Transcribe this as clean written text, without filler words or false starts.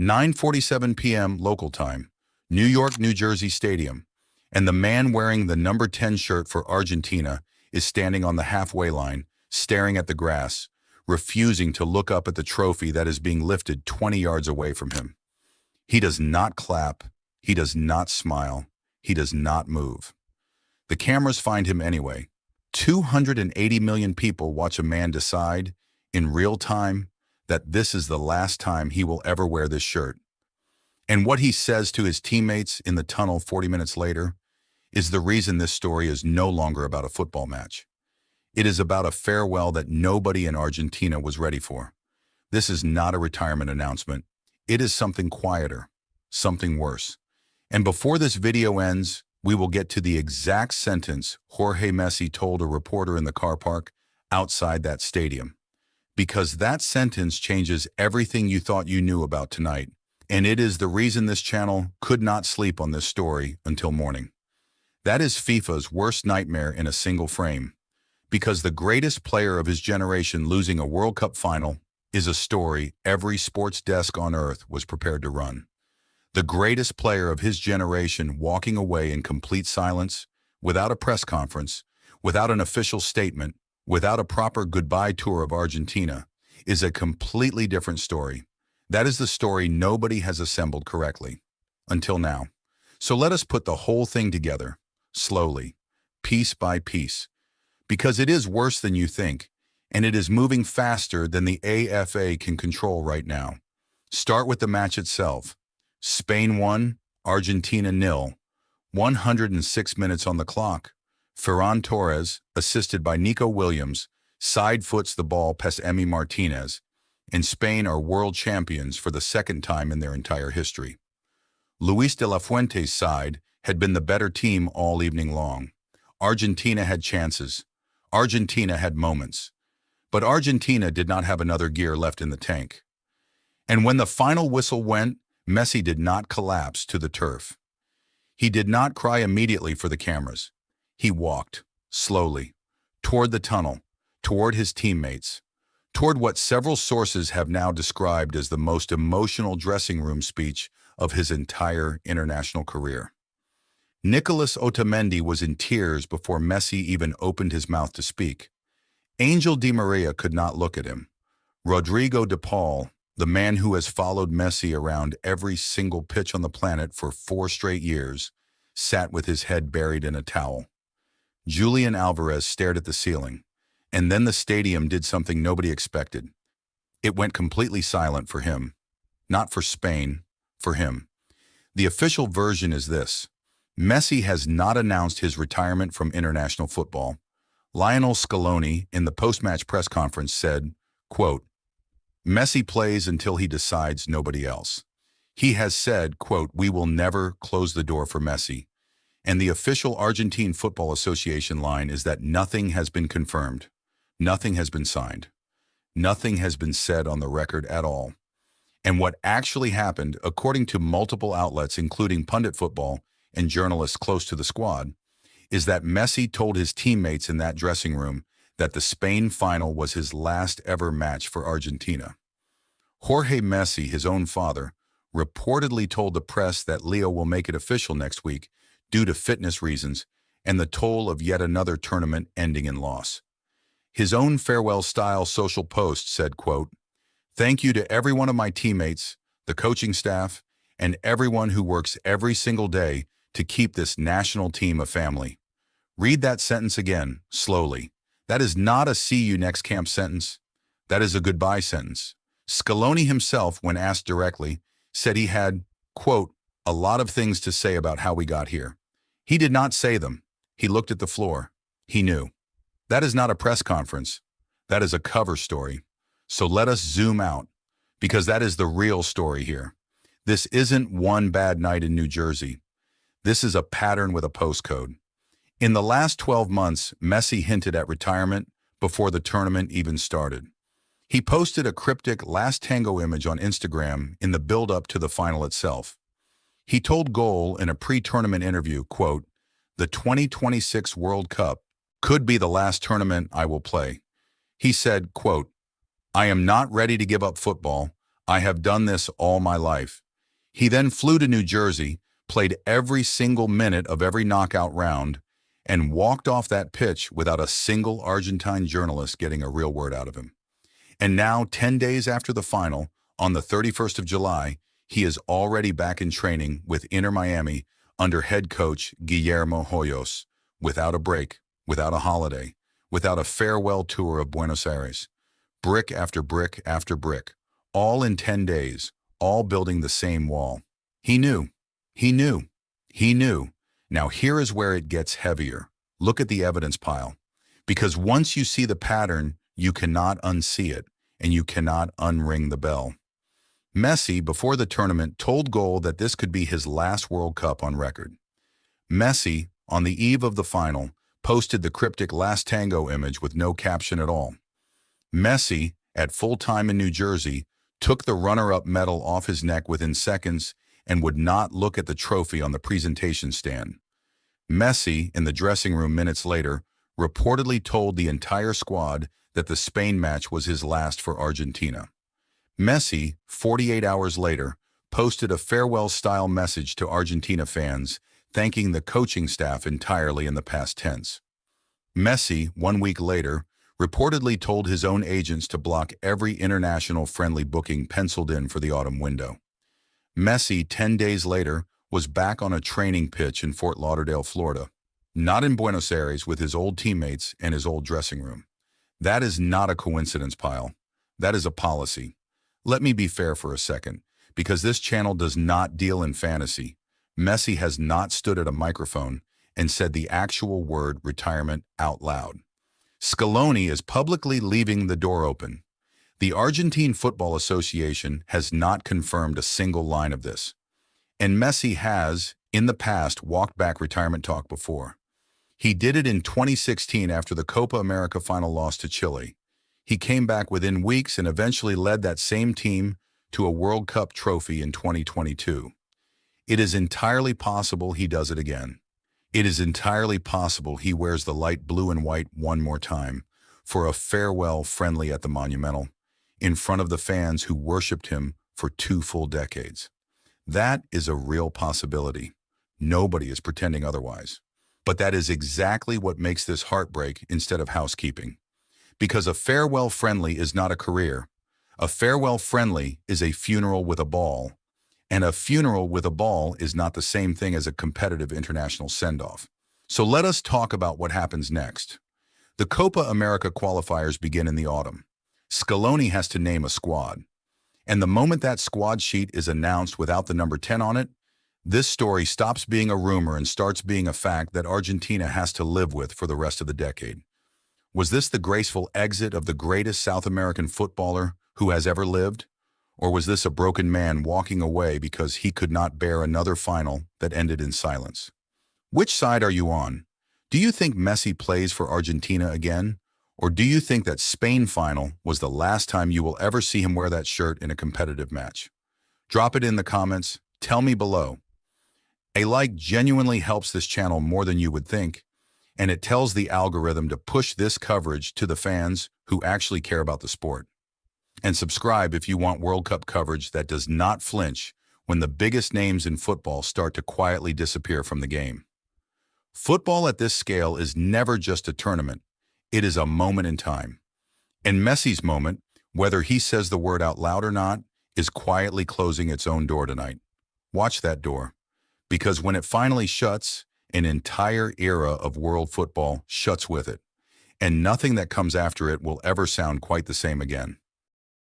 9:47 p.m. local time, New York, New Jersey Stadium, and the man wearing the number 10 shirt for Argentina is standing on the halfway line, staring at the grass, refusing to look up at the trophy that is being lifted 20 yards away from him. He does not clap, he does not smile, he does not move. The cameras find him anyway. 280 million people watch a man decide, in real time, that this is the last time he will ever wear this shirt. And what he says to his teammates in the tunnel 40 minutes later is the reason this story is no longer about a football match. It is about a farewell that nobody in Argentina was ready for. This is not a retirement announcement. It is something quieter, something worse. And before this video ends, we will get to the exact sentence Jorge Messi told a reporter in the car park outside that stadium. Because that sentence changes everything you thought you knew about tonight. And it is the reason this channel could not sleep on this story until morning. That is FIFA's worst nightmare in a single frame. Because the greatest player of his generation losing a World Cup final is a story every sports desk on earth was prepared to run. The greatest player of his generation walking away in complete silence, without a press conference, without an official statement, without a proper goodbye tour of Argentina, is a completely different story. That is the story nobody has assembled correctly, until now. So let us put the whole thing together, slowly, piece by piece, because it is worse than you think, and it is moving faster than the AFA can control right now. Start with the match itself. Spain 1, Argentina 0, 106 minutes on the clock. Ferran Torres, assisted by Nico Williams, side foots the ball past Emi Martinez, and Spain are world champions for the second time in their entire history. Luis de la Fuente's side had been the better team all evening long. Argentina had chances. Argentina had moments. But Argentina did not have another gear left in the tank. And when the final whistle went, Messi did not collapse to the turf. He did not cry immediately for the cameras. He walked, slowly, toward the tunnel, toward his teammates, toward what several sources have now described as the most emotional dressing room speech of his entire international career. Nicolas Otamendi was in tears before Messi even opened his mouth to speak. Angel Di Maria could not look at him. Rodrigo de Paul, the man who has followed Messi around every single pitch on the planet for 4 straight years, sat with his head buried in a towel. Julian Alvarez stared at the ceiling, and then the stadium did something nobody expected. It went completely silent for him. Not for Spain, for him. The official version is this. Messi has not announced his retirement from international football. Lionel Scaloni, in the post-match press conference, said, quote, Messi plays until he decides nobody else. He has said, quote, we will never close the door for Messi. And the official Argentine Football Association line is that nothing has been confirmed. Nothing has been signed. Nothing has been said on the record at all. And what actually happened, according to multiple outlets, including Pundit Football and journalists close to the squad, is that Messi told his teammates in that dressing room that the Spain final was his last ever match for Argentina. Jorge Messi, his own father, reportedly told the press that Leo will make it official next week due to fitness reasons and the toll of yet another tournament ending in loss. His own farewell-style social post said, quote, thank you to every one of my teammates, the coaching staff, and everyone who works every single day to keep this national team a family. Read that sentence again, slowly. That is not a see you next camp sentence. That is a goodbye sentence. Scaloni himself, when asked directly, said he had, quote, a lot of things to say about how we got here. He did not say them. He looked at the floor. He knew. That is not a press conference. That is a cover story. So let us zoom out, because that is the real story here. This isn't one bad night in New Jersey. This is a pattern with a postcode. In the last 12 months, Messi hinted at retirement before the tournament even started. He posted a cryptic last tango image on Instagram in the build-up to the final itself. He told Goal in a pre-tournament interview, quote, the 2026 World Cup could be the last tournament I will play. He said, quote, I am not ready to give up football. I have done this all my life. He then flew to New Jersey, played every single minute of every knockout round, and walked off that pitch without a single Argentine journalist getting a real word out of him. And now, 10 days after the final, on the 31st of July, he is already back in training with Inter Miami under head coach Guillermo Hoyos, without a break, without a holiday, without a farewell tour of Buenos Aires. Brick after brick after brick, all in 10 days, all building the same wall. He knew. He knew. He knew. Now here is where it gets heavier. Look at the evidence pile. Because once you see the pattern, you cannot unsee it, and you cannot unring the bell. Messi, before the tournament, told Goal that this could be his last World Cup on record. Messi, on the eve of the final, posted the cryptic "Last Tango" image with no caption at all. Messi, at full time in New Jersey, took the runner-up medal off his neck within seconds and would not look at the trophy on the presentation stand. Messi, in the dressing room minutes later, reportedly told the entire squad that the Spain match was his last for Argentina. Messi, 48 hours later, posted a farewell-style message to Argentina fans, thanking the coaching staff entirely in the past tense. Messi, 1 week later, reportedly told his own agents to block every international friendly booking penciled in for the autumn window. Messi, 10 days later, was back on a training pitch in Fort Lauderdale, Florida, not in Buenos Aires with his old teammates and his old dressing room. That is not a coincidence, pile. That is a policy. Let me be fair for a second, because this channel does not deal in fantasy. Messi has not stood at a microphone and said the actual word retirement out loud. Scaloni is publicly leaving the door open. The Argentine Football Association has not confirmed a single line of this. And Messi has, in the past, walked back retirement talk before. He did it in 2016 after the Copa America final loss to Chile. He came back within weeks and eventually led that same team to a World Cup trophy in 2022. It is entirely possible he does it again. It is entirely possible he wears the light blue and white one more time for a farewell friendly at the Monumental, in front of the fans who worshipped him for 2 full decades. That is a real possibility. Nobody is pretending otherwise. But that is exactly what makes this heartbreak instead of housekeeping. Because a farewell friendly is not a career. A farewell friendly is a funeral with a ball. And a funeral with a ball is not the same thing as a competitive international send-off. So let us talk about what happens next. The Copa America qualifiers begin in the autumn. Scaloni has to name a squad. And the moment that squad sheet is announced without the number 10 on it, this story stops being a rumor and starts being a fact that Argentina has to live with for the rest of the decade. Was this the graceful exit of the greatest South American footballer who has ever lived? Or was this a broken man walking away because he could not bear another final that ended in silence? Which side are you on? Do you think Messi plays for Argentina again? Or do you think that Spain final was the last time you will ever see him wear that shirt in a competitive match? Drop it in the comments. Tell me below. A like genuinely helps this channel more than you would think, and it tells the algorithm to push this coverage to the fans who actually care about the sport. And subscribe if you want World Cup coverage that does not flinch when the biggest names in football start to quietly disappear from the game. Football at this scale is never just a tournament. It is a moment in time. And Messi's moment, whether he says the word out loud or not, is quietly closing its own door tonight. Watch that door. Because when it finally shuts, an entire era of world football shuts with it. And nothing that comes after it will ever sound quite the same again.